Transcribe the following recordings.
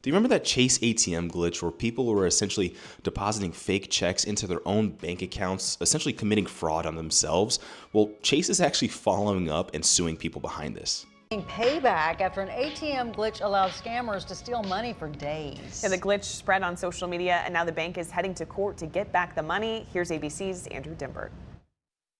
Do you remember that Chase ATM glitch where people were essentially depositing fake checks into their own bank accounts, essentially committing fraud on themselves? Well, Chase is actually following up and suing people behind this. Payback after an ATM glitch allowed scammers to steal money for days. Yeah, the glitch spread on social media, and now the bank is heading to court to get back the money. Here's ABC's Andrew Dimbert.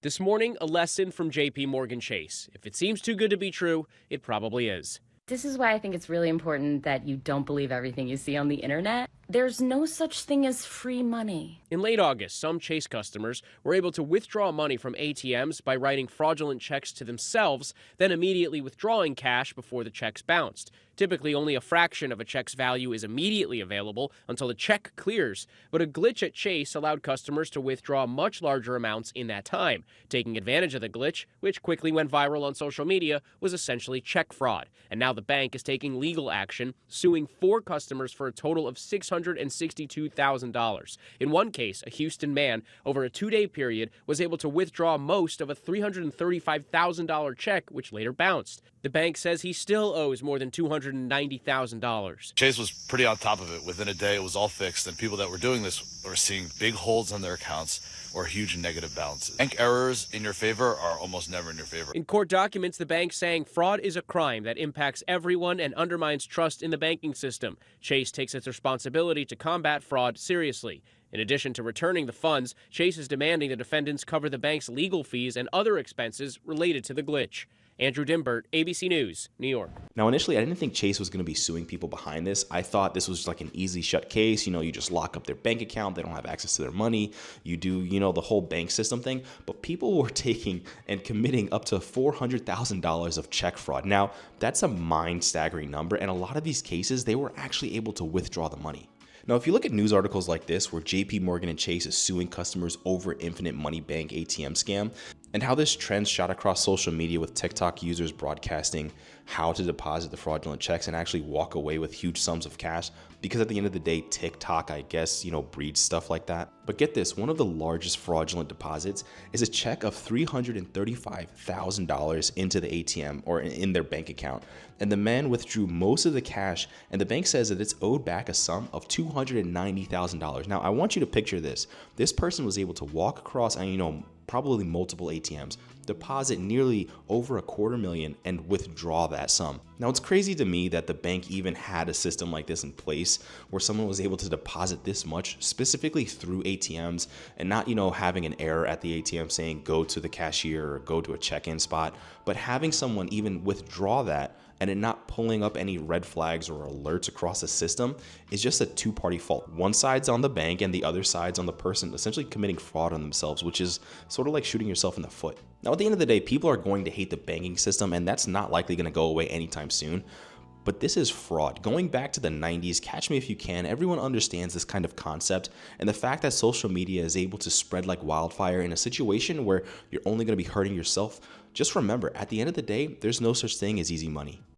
This morning, a lesson from JP Morgan Chase. If it seems too good to be true, it probably is. This is why I think it's really important that you don't believe everything you see on the internet. There's no such thing as free money. In late August, some Chase customers were able to withdraw money from ATMs by writing fraudulent checks to themselves, then immediately withdrawing cash before the checks bounced. Typically, only a fraction of a check's value is immediately available until the check clears. But a glitch at Chase allowed customers to withdraw much larger amounts in that time. Taking advantage of the glitch, which quickly went viral on social media, was essentially check fraud. And now the bank is taking legal action, suing 4 customers for a total of $662,000. In one case, a Houston man, over a 2-day period, was able to withdraw most of a $335,000 check, which later bounced. The bank says he still owes more than $290,000. Chase was pretty on top of it. Within a day, it was all fixed, and people that were doing this were seeing big holds on their accounts or huge negative balances. Bank errors in your favor are almost never in your favor. In court documents, the bank saying fraud is a crime that impacts everyone and undermines trust in the banking system. Chase takes its responsibility to combat fraud seriously. In addition to returning the funds, Chase is demanding the defendants cover the bank's legal fees and other expenses related to the glitch. Andrew Dimbert, ABC News, New York. Now, initially, I didn't think Chase was going to be suing people behind this. I thought this was like an easy shut case. You just lock up their bank account. They don't have access to their money. You do, the whole bank system thing. But people were taking and committing up to $400,000 of check fraud. Now, that's a mind-staggering number. And a lot of these cases, they were actually able to withdraw the money. Now, if you look at news articles like this, where JP Morgan and Chase is suing customers over infinite money bank ATM scam, and how this trend shot across social media with TikTok users broadcasting how to deposit the fraudulent checks and actually walk away with huge sums of cash, because at the end of the day, TikTok, I guess, breeds stuff like that. But get this, one of the largest fraudulent deposits is a check of $335,000 into the ATM or in their bank account. And the man withdrew most of the cash, and the bank says that it's owed back a sum of $290,000. Now, I want you to picture this. This person was able to walk across, probably multiple ATMs, deposit nearly over $250,000 and withdraw that sum. Now, it's crazy to me that the bank even had a system like this in place where someone was able to deposit this much specifically through ATMs and not, having an error at the ATM saying go to the cashier or go to a check-in spot, but having someone even withdraw that and it not pulling up any red flags or alerts across the system is just a two-party fault. One side's on the bank and the other side's on the person essentially committing fraud on themselves, which is sort of like shooting yourself in the foot. Now, at the end of the day, people are going to hate the banking system, and that's not likely going to go away anytime soon. But this is fraud. Going back to the 90s, catch me if you can, everyone understands this kind of concept, and the fact that social media is able to spread like wildfire in a situation where you're only going to be hurting yourself. Just remember, at the end of the day, there's no such thing as easy money.